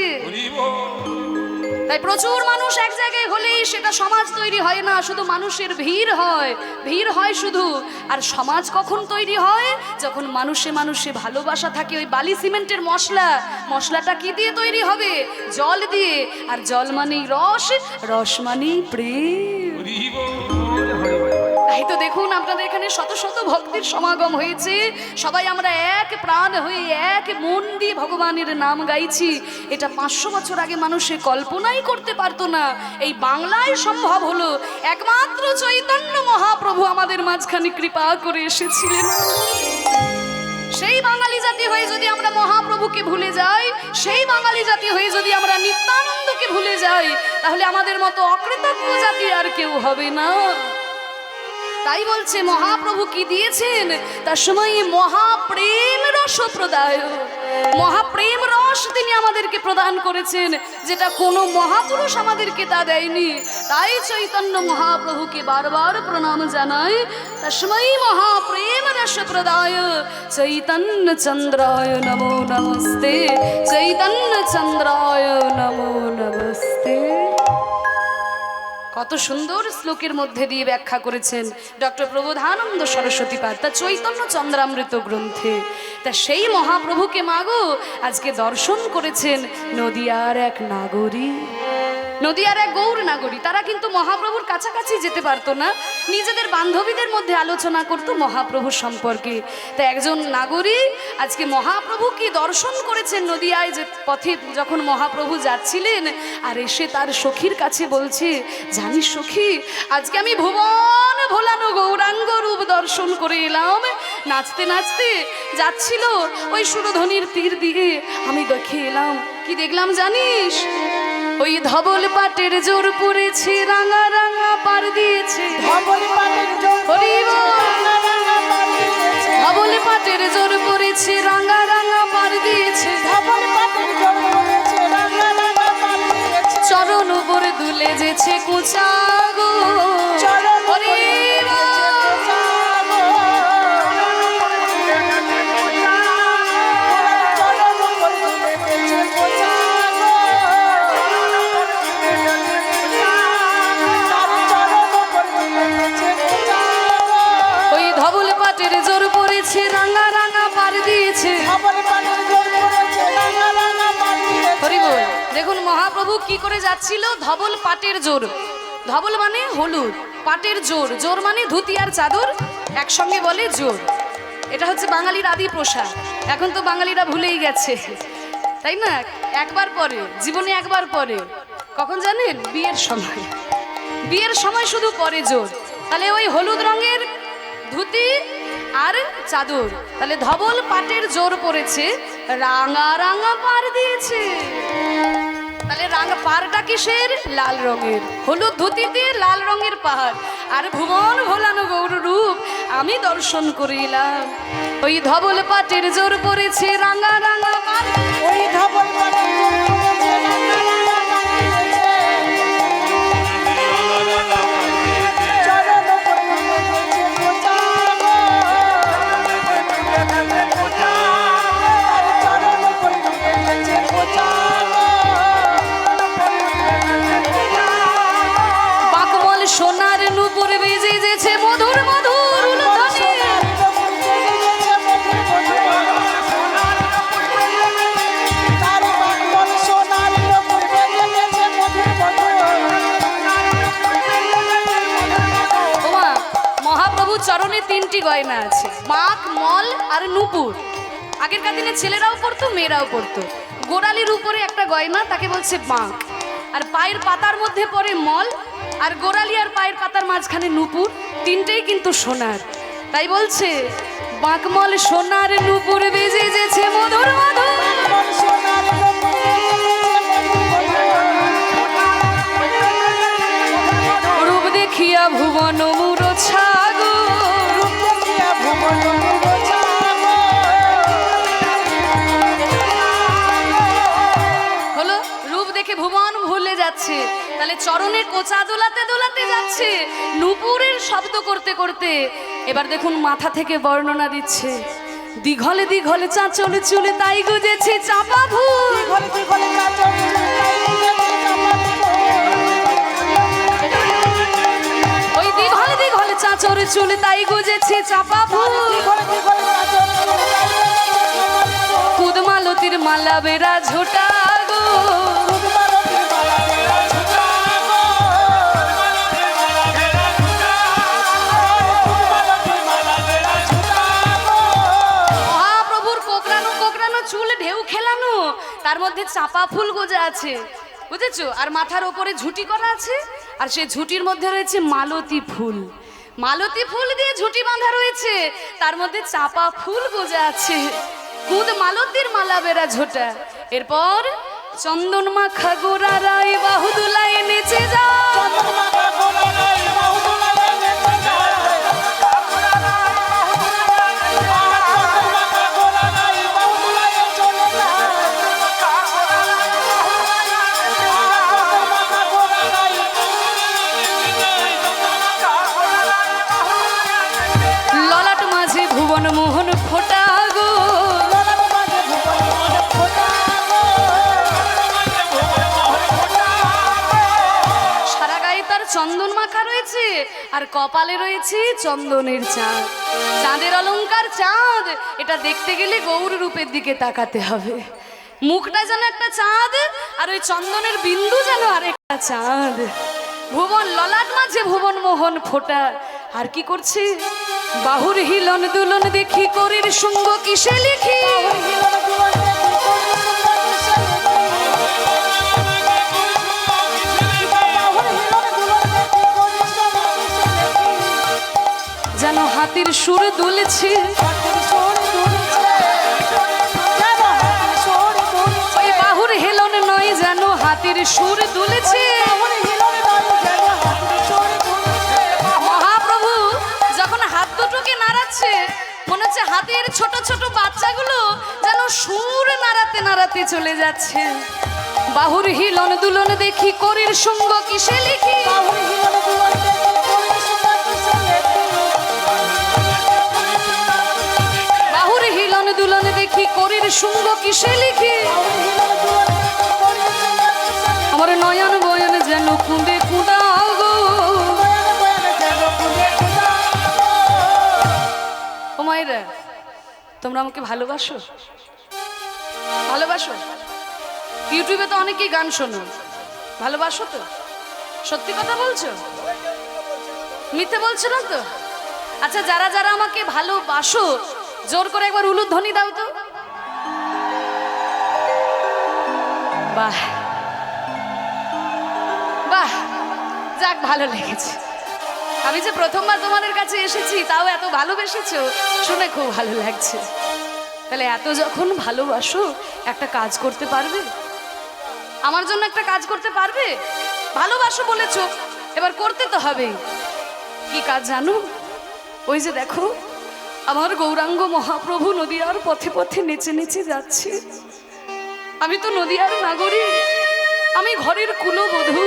Speaker 1: তাই প্রচুর মানুষ এক জায়গায় হলেই সেটা সমাজ তৈরি হয় না, শুধু মানুষের ভিড় হয়, ভিড় হয় শুধু। আর সমাজ কখন তৈরি হয়? যখন মানুষে মানুষে ভালোবাসা থাকে। ওই বালি সিমেন্টের মশলাটা কি দিয়ে তৈরি হবে? জল দিয়ে। আর জল মানেই রস, রস মানেই প্রেম। তাই তো দেখুন আপনাদের এখানে শত শত ভক্তের সমাগম হয়েছে। সবাই আমরা এক প্রাণ হয়ে এক মন দিয়ে ভগবানের নাম গাইছি। এটা 500 বছর আগে মানুষে কল্পনাই করতে পারতো না। এই বাংলায় সম্ভব হলো একমাত্র চৈতন্য মহাপ্রভু আমাদের মাঝখানে কৃপা করে এসেছিলেন। সেই বাঙালি জাতি হয়ে যদি আমরা মহাপ্রভুকে ভুলে যাই, সেই বাঙালি জাতি হয়ে যদি আমরা নিত্যানন্দকে ভুলে যাই, তাহলে আমাদের মতো অকৃতজ্ঞ জাতি আর কেউ হবে না। তাই বলছে মহাপ্রভু কি দিয়েছেন, তার সময় মহাপ্রেম রস প্রদায়, মহাপ্রেম রস তিনি আমাদেরকে প্রদান করেছেন, যেটা কোনো মহাপুরুষ আমাদেরকে তা দেয়নি। তাই চৈতন্য মহাপ্রভুকে বারবার প্রণাম জানাই। তস্मै মহাপ্রেম রস প্রদায় চৈতন্য চন্দ্রায় নমো নমস্তে, চৈতন্য চন্দ্রায় নমো নমস্তে। কত সুন্দর শ্লোকের মধ্যে দিয়ে ব্যাখ্যা করেছেন ডক্টর প্রবোধানন্দ সরস্বতী পাদ তা চৈতন্য চন্দ্রামৃত গ্রন্থে। তা সেই মহাপ্রভুকে মাগো আজকে দর্শন করেছেন নদিয়ার এক নাগরী, নদিয়ার এক গৌর নাগরী। তারা কিন্তু মহাপ্রভুর কাছাকাছি যেতে পারতো না, নিজেদের বান্ধবীদের মধ্যে আলোচনা করতো মহাপ্রভু সম্পর্কে। তা একজন নাগরী আজকে মহাপ্রভুকে দর্শন করেছেন নদিয়ায় যে পথে যখন মহাপ্রভু যাচ্ছিলেন, আর এসে তার সখীর কাছে বলছে, জানিস সখী, আজকে আমি ভুবন ভোলানো গৌরাঙ্গ রূপ দর্শন করে এলাম। নাচতে নাচতে যাচ্ছিল ওই সুরধ্বনির তীর দিয়ে, আমি দেখে এলাম, কি দেখলাম জানিস? ওই ধবল পাটের জোর পড়েছে, রাঙা রাঙা পার দিয়েছে,
Speaker 2: ধবল পাটের জোর
Speaker 1: ধবল পাটের জোর পড়েছে, রাঙা রাঙা পার দিয়েছে,
Speaker 2: ধবল পাটের জোর পড়েছে, রাঙা রাঙা পার দিয়েছে,
Speaker 1: চরণ উপরে দুলে যেছে কুচা গো,
Speaker 2: চরণ
Speaker 1: হরি জোর পড়েছে, রাঙা রাঙা পার দিয়েছে। হরি বল। দেখুন মহাপ্রভু কি করে যাচ্ছিল, ধবল পাটের জোর, ধবল মানে হলুদ, পাটের জোর, জোর মানে ধুতি আর চাদর, একসঙ্গে বলে জোর। এটা হচ্ছে বাঙালির আদি পোশাক। এখন তো বাঙালিরা ভুলেই গেছে, তাই না? একবার পরে, জীবনে একবার পরে, কখন জানেন? বিয়ের সময়, বিয়ের সময় শুধু পরে জোর। তাহলে ওই হলুদ রঙের ধুতি আর চাদর, তাহলে ধবল পাটের জোর পড়েছে, রাঙা রাঙা পার দিয়েছে। তাহলে রাঙা পাড়টা কিসের? লাল রঙের, হলুদ ধুতিতে লাল রঙের পাহাড়, আর ভুবন ভোলানো গৌর রূপ আমি দর্শন করিলাম। ওই ধবল পাটের জোর পড়েছে, রাঙা রাঙা পার,
Speaker 2: ওই ধবল পাটের জোর পড়েছে, রাঙা রাঙা পার দিয়েছে, চরণ উপরে দুলেছে কোচা গো, চরণ উপরে দুলেছে কোচা গো,
Speaker 1: বাকমল সোনার নূপুর বেজে যেছে মধুর মধুর উলুধ্বনি। ওমা, মহাপ্রভু চরণে তিনটি গয়না আছে, মাক, মল আর নূপুর। আগেরকার দিনে ছেলেরাও পরতো, মেয়েরাও পরতো। গোড়ালির উপরে একটা গয়না, তাকে বলছে বাঁক, আর পায়ের পাতার মধ্যে পড়ে মল, আর গোড়ালি আর পায়ের পাতার মাঝখানে নূপুর, তিনটেই কিন্তু সোনার। তাই বলছে বাঁকমল সোনার নূপুর বেজে যেছে মধুর মধুর, রূপ দেখিয়া ভুবন মূর্ছা গো, হলো রূপ দেখে ভুবন ভুলে যাচ্ছে। তাহলে চরণে কোচা দোলাতে দোলাতে যাচ্ছে, নূপুরের শব্দ করতে করতে। এবার দেখুন মাথা থেকে বর্ণনা দিচ্ছে, দীঘলে দীঘলে চাঁচলে চুলে তাই গুজেছে চাপা ফুল, ওই দীঘলে দীঘলে চাঁচলে চুলে তাই গুজেছে চাপা ফুল, কুদমালতির মালা বেড়া ঝোটা গো, মহাপ্রভুর কোকড়ানো কোকড়ানো চুল ঢেউ খেলানো, তার মধ্যে চাপা ফুল গোজা আছে, বুঝেছো? আর মাথার ওপরে ঝুঁটি করা আছে, আর সেই ঝুঁটির মধ্যে রয়েছে মালতী ফুল, মালতী ফুল দিয়ে ঝুঁটি বাঁধা রয়েছে, তার মধ্যে চাপা ফুল গোজা আছে, কুদ মালতীর মালা বেড়া ঝোটা। এরপর চন্দন মাখা গোরা রায় বাহুদুলায় নেচে যা, ভুবন মোহন ফোটা গো,
Speaker 2: ললাট মাঝে ভুবন মোহন ফোটা গো।
Speaker 1: সারা গায়ে তার চন্দন মাখা রয়েছে আর কপালে রয়েছে চন্দনের চাঁদ। চাঁদের অলংকার চাঁদ, এটা দেখতে গেলে গৌর রূপের দিকে তাকাতে হবে। মুখটা যেন একটা চাঁদ আর ওই চন্দনের বিন্দু যেন আরেকটা চাঁদ। ভুবন ললাট মাঝে ভুবন মোহন ফোটা। আর কি করছে? বাহুর হিলন দুলন দেখি করির সঙ্গ কিসে লিখি,
Speaker 2: হিলন দুলন দেখি করি সুন্দর কিসে লিখি। বাহুর হিলন দুলন দেখি করি সুন্দর কিসে লিখি।
Speaker 1: যেন হাতির সুর দুলছে,
Speaker 2: হাতির সুর দুলছে, যেন হাতির সুর দুলছে।
Speaker 1: ওই বাহুর হেলন নয় যেন হাতির সুর দুলছে।
Speaker 2: বাহুর হিলন নয় যেন হাতির সুর দুলছে।
Speaker 1: মহাপ্রভু যখন হাত দুটোকে নাড়াচ্ছে, মনে হচ্ছে হাতের ছোট ছোট বাচ্চাগুলো যেন সুর নাড়াতে নাড়াতে চলে যাচ্ছে। বাহুর হিলন দুলন দেখি করির সঙ্গ কিসে লিখি,
Speaker 2: বাহুর হিলন দুলন দেখি করি সুন্দর কিসে লিখি।
Speaker 1: বাহুর হিলন দুলন দেখি করির সঙ্গ কিসে লিখি।
Speaker 2: বাহুর হিলন দুলন দেখি করি সুন্দর কিসে লিখি।
Speaker 1: আমার নয়ন বয়ন যেন কুঁদে কুঁদা গো।
Speaker 2: বয়ানে বয়ানে যেন কুঁদে কুঁদা গো।
Speaker 1: ও মায়েরা, তোমরা আমাকে ভালোবাসো? ভালোবাসো? ইউটিউবে তো অনেকেই গান শোনো, ভালোবাসো তো? সত্যি কথা বলছো? মিথ্যে বলছো না তো? আচ্ছা, যারা যারা আমাকে ভালোবাসো জোর করে একবার উলুধ্বনি দাও তো। বাহ বাহ, যাক, ভালো লেগেছে। আমি যে প্রথমবার তোমাদের কাছে এসেছি, তাও এত ভালোবেসেছো, শুনে খুব ভালো লাগছে। তাহলে এত যখন ভালোবাসো, একটা কাজ করতে পারবে? আমার জন্য একটা কাজ করতে পারবে? ভালোবাসো বলেছো, এবার করতে তো হবেই। কি কাজ জানো? ওই যে দেখো, আমার গৌরাঙ্গ মহাপ্রভু নদিয়ার পথে পথে নেচে নেচে যাচ্ছে। আমি তো নদিয়ার নাগরিক, আমি ঘরের কুলবধূ।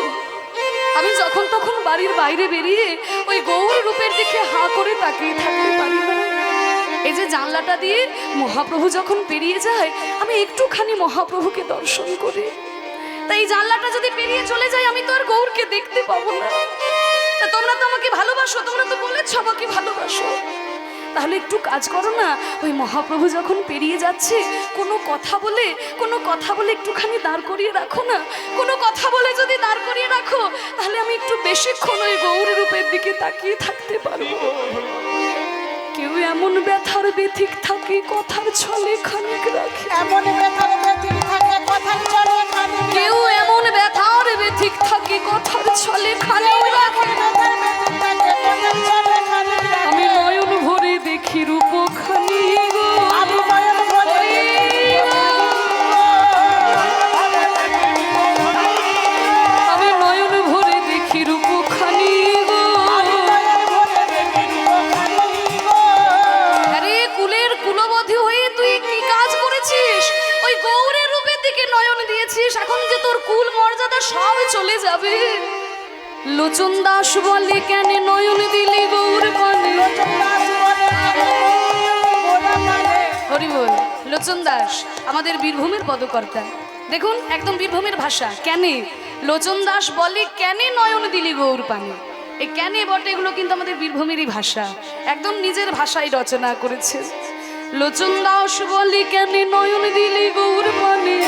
Speaker 1: আমি যখন তখন বাড়ির বাইরে বেরিয়ে ওই গৌর রূপের দিকে হাঁ করে তাকিয়ে থাকতে পারি না। এই যে জানলাটা দিয়ে মহাপ্রভু যখন পেরিয়ে যায়, আমি একটুখানি মহাপ্রভুকে দর্শন করি। তাই এই জানলাটা যদি পেরিয়ে চলে যায়, আমি তো আর গৌরকে দেখতে পাবো না। তা তোমরা তো আমাকে ভালোবাসো, তোমরা তো বলেছো আমাকে ভালোবাসো। তাহলে একটু কাজ করো না, ওই মহাপ্রভু যখন পেরিয়ে যাচ্ছে, কোনো কথা বলে একটুখানি দাঁড় করিয়ে রাখো না। কোনো কথা বলে যদি দাঁড় করিয়ে রাখো, তাহলে আমি একটু বেশিক্ষণ ওই গৌর রূপের দিকে তাকিয়ে থাকতে পারবো। কেউ এমন ব্যথার ব্যথিক থাকে, কথার ছলে খানিক রাখে।
Speaker 2: এমন ব্যথার ব্যথিক থাকে কথার চলে খানিক।
Speaker 1: কেউ এমন ব্যথার ব্যথিক থাকে, কথার ছলে খানিক রাখে।
Speaker 2: ব্যথার ব্যথিক থাকে কথার চলে খানিক।
Speaker 1: আমি নয়ন ভরে দেখি রূপখানি গো,
Speaker 2: আমি নয়ন ভরে
Speaker 1: আমি নয়ন ভরে দেখি রূপখানি গো। আরে কুলের কুলবধূ হয়ে তুই কি কাজ করেছিস? ওই গৌরের রূপের দিকে নয়ন দিয়েছিস। এখন যে তোর কুল মর্যাদা সব চলে যাবে। লোচন দাস বলে কেন নয়ন দিলি গৌর পানে। হরি বল। লোচন দাস আমাদের বীরভূমের পদকর্তা। দেখুন, একদম বীরভূমের ভাষা। কেন লোচন দাস বলে কেন নয়ন দিলি গৌর পানে। এই কেন বটে, এগুলো কিন্তু আমাদের বীরভূমেরই ভাষা, একদম নিজের ভাষায় রচনা করেছে। লোচন দাস বলে কেন নয়ন দিলি গৌর পানে,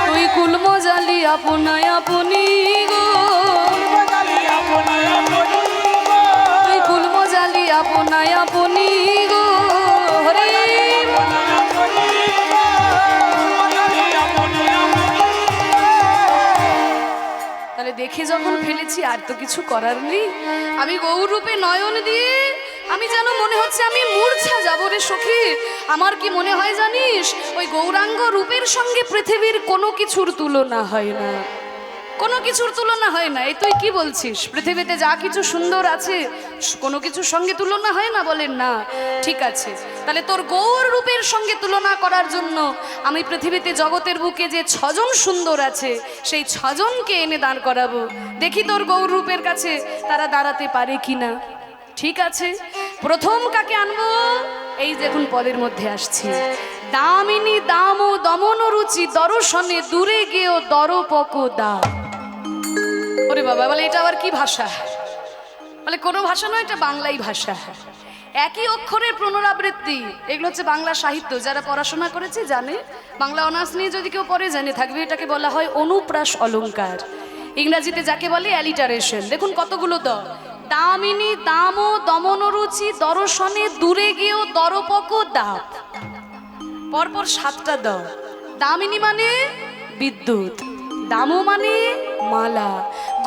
Speaker 1: তুই কুল মজালি আপনায় আপনি গো, তুই কুল মজালি আপনায় আপনি গো। হরি তাহলে দেখে যখন ফেলেছি, আর তো কিছু করার নেই। আমি গৌর রূপে নয়ন দিয়ে আমি যেন মনে হচ্ছে আমি মূর্ছা যাব রে সখী। আমার কি মনে হয় জানিস, ওই গৌরাঙ্গ রূপের সঙ্গে পৃথিবীর কোনো কিছুর তুলনা হয় না, কোনো কিছুর তুলনা হয় না। এই তুই কি বলছিস? পৃথিবীতে যা কিছু সুন্দর আছে কোনো কিছুর সঙ্গে তুলনা হয় না? বলেন না। ঠিক আছে, তাহলে তোর গৌর রূপের সঙ্গে তুলনা করার জন্য আমি পৃথিবীতে জগতের বুকে যে 6 জন সুন্দর আছে, সেই 6 জনকে এনে দাঁড় করাবো। দেখি তোর গৌর রূপের কাছে তারা দাঁড়াতে পারে কিনা। ঠিক আছে, প্রথম কাকে আনবো? এই দেখুন পদের মধ্যে আসছে, দামিনী দাম ও দমন রুচি দর্শনে দূরে গিয়েও দরপক দা। ওরে বাবা, বলে এটা আবার কি ভাষা? বলে কোনো ভাষা নয়, এটা বাংলাই ভাষা। একই অক্ষরের পুনরাবৃত্তি। এগুলো হচ্ছে বাংলা সাহিত্য, যারা পড়াশোনা করেছে জানে। বাংলা অনার্স নিয়ে যদি কেউ পড়ে জেনে থাকবে, এটাকে বলা হয় অনুপ্রাস অলঙ্কার। ইংরাজিতে যাকে বলে অ্যালিটারেশন। দেখুন কতগুলো দ, দামিনী দাম ও দমন রুচি দর্শনে দূরে গিয়েও দরপক দাপ, পরপর 7টা দ। দামিনী মানে বিদ্যুৎ, দামও মানে মালা।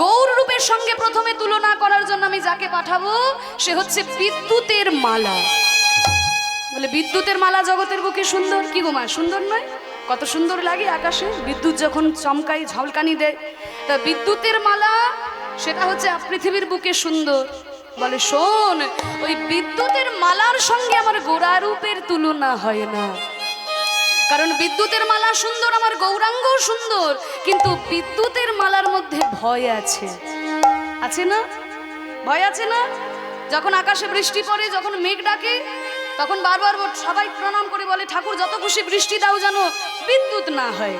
Speaker 1: গৌর রূপের সঙ্গে প্রথমে তুলনা করার জন্য আমি যাকে পাঠাবো সে হচ্ছে বিদ্যুতের মালা। বলে বিদ্যুতের মালা জগতের বুকে সুন্দর। কি গো মা, সুন্দর নয়? কত সুন্দর লাগে আকাশে বিদ্যুৎ যখন চমকাই ঝলকানি দেয়। তা বিদ্যুতের মালা সেটা হচ্ছে পৃথিবীর বুকে সুন্দর। বলে শোন, ওই বিদ্যুতের মালার সঙ্গে আমার গোরা রূপের তুলনা হয় না। কারণ বিদ্যুতের মালা সুন্দর, আমার গৌরাঙ্গ সুন্দর, কিন্তু বিদ্যুতের মালার মধ্যে ভয় আছে। আছে না? ভয় আছে না? যখন আকাশে বৃষ্টি পড়ে, যখন মেঘ ডাকে, তখন বারবার সবাই প্রণাম করে বলে ঠাকুর যত খুশি বৃষ্টি দাও যেন বিদ্যুৎ না হয়,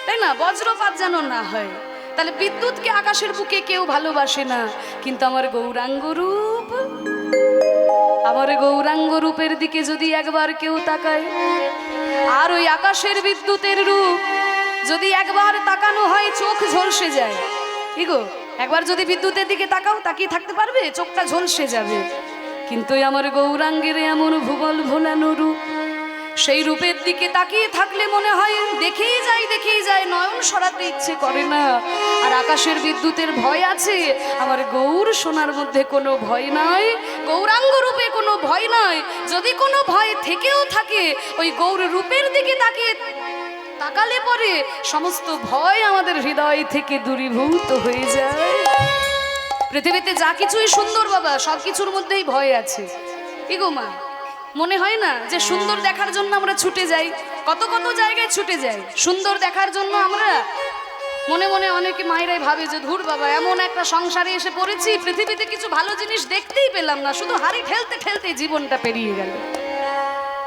Speaker 1: তাই না? বজ্রপাত যেন না হয়। তাহলে বিদ্যুৎকে আকাশের বুকে কেউ ভালোবাসে না, কিন্তু আমার গৌরাঙ্গ রূপ, আমার গৌরাঙ্গ রূপের দিকে যদি একবার কেউ তাকায়, আর ওই আকাশের বিদ্যুতের রূপ যদি একবার তাকানো হয় চোখ ঝলসে যায়। কি গো, একবার যদি বিদ্যুতের দিকে তাকাও, তাকিয়ে থাকতে পারবে? চোখটা ঝলসে যাবে। কিন্তু আমার গৌরাঙ্গের এমন ভুবল ভোলানো রূপ, সেই রূপের দিকে তাকিয়ে থাকলে মনে হয় দেখেই যায়, নয়ন সরাতে ইচ্ছে করে না। আর আকাশের বিদ্যুতের ভয় আছে, আমার গৌর সোনার মধ্যে কোনো ভয় নাই, গৌরাঙ্গ রূপে কোনো ভয় নাই। যদি কোনো ভয় থেকেও থাকে, ওই গৌর রূপের দিকে তাকালে পরে সমস্ত ভয় আমাদের হৃদয় থেকে দূরীভূত হয়ে যায়। পৃথিবীতে যা কিছুই সুন্দর বাবা, সব কিছুর মধ্যেই ভয় আছে। কি গো মা, মনে হয় না যে সুন্দর দেখার জন্য আমরা ছুটে যাই? কত কত জায়গায় ছুটে যাই সুন্দর দেখার জন্য। আমরা মনে মনে অনেকে মায়েরাই ভাবে যে ধুর বাবা, এমন একটা সংসারে এসে পড়েছি, পৃথিবীতে কিছু ভালো জিনিস দেখতেই পেলাম না, শুধু হাড়ি ঠেলতে ঠেলতে জীবনটা পেরিয়ে গেল।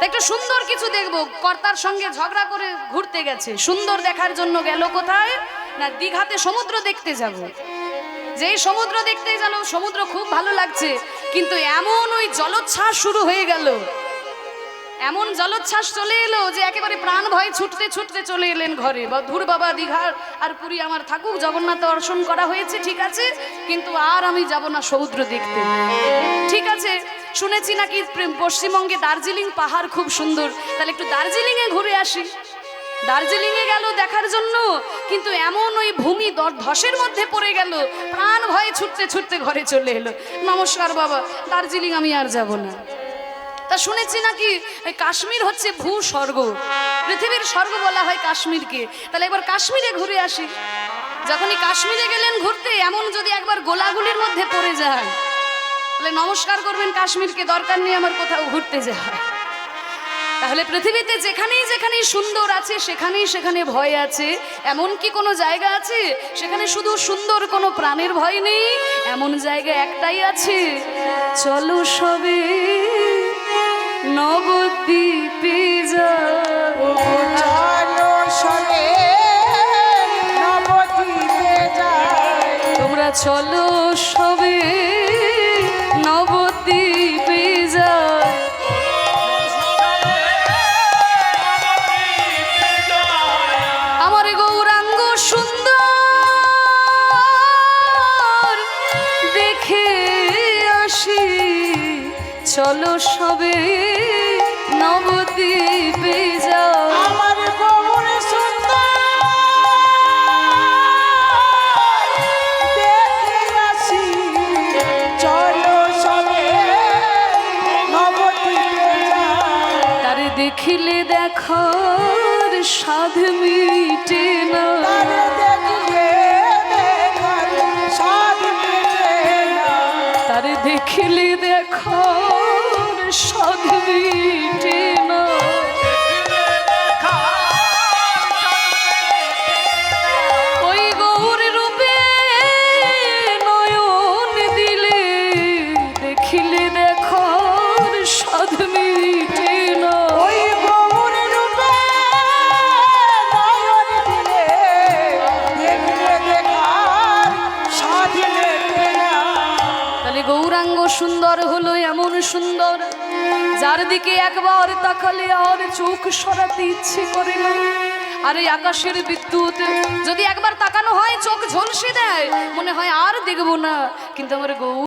Speaker 1: একটা সুন্দর কিছু দেখবো, কর্তার সঙ্গে ঝগড়া করে ঘুরতে গেছে, সুন্দর দেখার জন্য গেল কোথায় না দীঘাতে সমুদ্র দেখতে যাব। যেই সমুদ্র দেখতে গেল, সমুদ্র খুব ভালো লাগছে, কিন্তু এমন ওই জলোচ্ছ্বাস শুরু হয়ে গেল, এমন জলোচ্ছ্বাস চলে এলো যে একেবারে প্রাণ ভয় ছুটতে ছুটতে চলে এলেন ঘরে। ধুর বাবা, দীঘার আর পুরী আমার থাকুক, জগন্নাথ দর্শন করা হয়েছে ঠিক আছে, কিন্তু আর আমি যাব না সমুদ্র দেখতে। ঠিক আছে, শুনেছি নাকি পশ্চিমবঙ্গে দার্জিলিং পাহাড় খুব সুন্দর, তাহলে একটু দার্জিলিংয়ে ঘুরে আসি। দার্জিলিংয়ে গেল দেখার জন্য, কিন্তু এমন ওই ভূমি ধসের মধ্যে পড়ে গেল, প্রাণ ভয়ে ছুটতে ছুটতে ঘরে চলে এলো। নমস্কার বাবা, দার্জিলিং আমি আর যাব না। তা শুনেছি নাকি কাশ্মীর হচ্ছে ভূস্বর্গ, পৃথিবীর স্বর্গ বলা হয় কাশ্মীরকে, তাহলে এবার কাশ্মীরে ঘুরে আসি। যখনই কাশ্মীরে গেলেন ঘুরতে, এমন যদি একবার গোলাগুলির মধ্যে পড়ে যায়, তাহলে নমস্কার করবেন কাশ্মীরকে, দরকার নেই আমার কোথাও ঘুরতে যাওয়া। তাহলে পৃথিবীতে যেখানেই যেখানেই সুন্দর আছে, সেখানেই সেখানে ভয় আছে। এমন কি কোনো জায়গা আছে সেখানে শুধু সুন্দর, কোনো প্রাণের ভয় নেই? এমন জায়গা একটাই আছে, চলো সবে নবদ্বীপে যাও।
Speaker 2: চলো সবে নবদ্বীপে যাই।
Speaker 1: তোমরা চলো সবে নবদ্বীপে যাও। আমার গৌরাঙ্গ সুন্দর দেখে আসি, চলো সবে নবদ্বীপে যাও।
Speaker 2: আমার গৌর সুন্দর দেখে আসি, চলো সবে নবদ্বীপে যাই।
Speaker 1: তারে দেখিলে দেখার সাধ মিটে না,
Speaker 2: তারে দেখিলে দেখার স্বাদ মেটে না।
Speaker 1: তারে দেখিলে দেখার সাধ মিটে না। গৌরাঙ্গ সুন্দর হলো এমন সুন্দর, যার দিকে একবার তাকালে আর চোখ সরাতে ইচ্ছে করে না। আর এই আকাশের বিদ্যুৎ যদি একবার তাকানো হয় চোখ ঝলসে দেয়, মনে হয় আর দেখবো না। কিন্তু আমার গৌ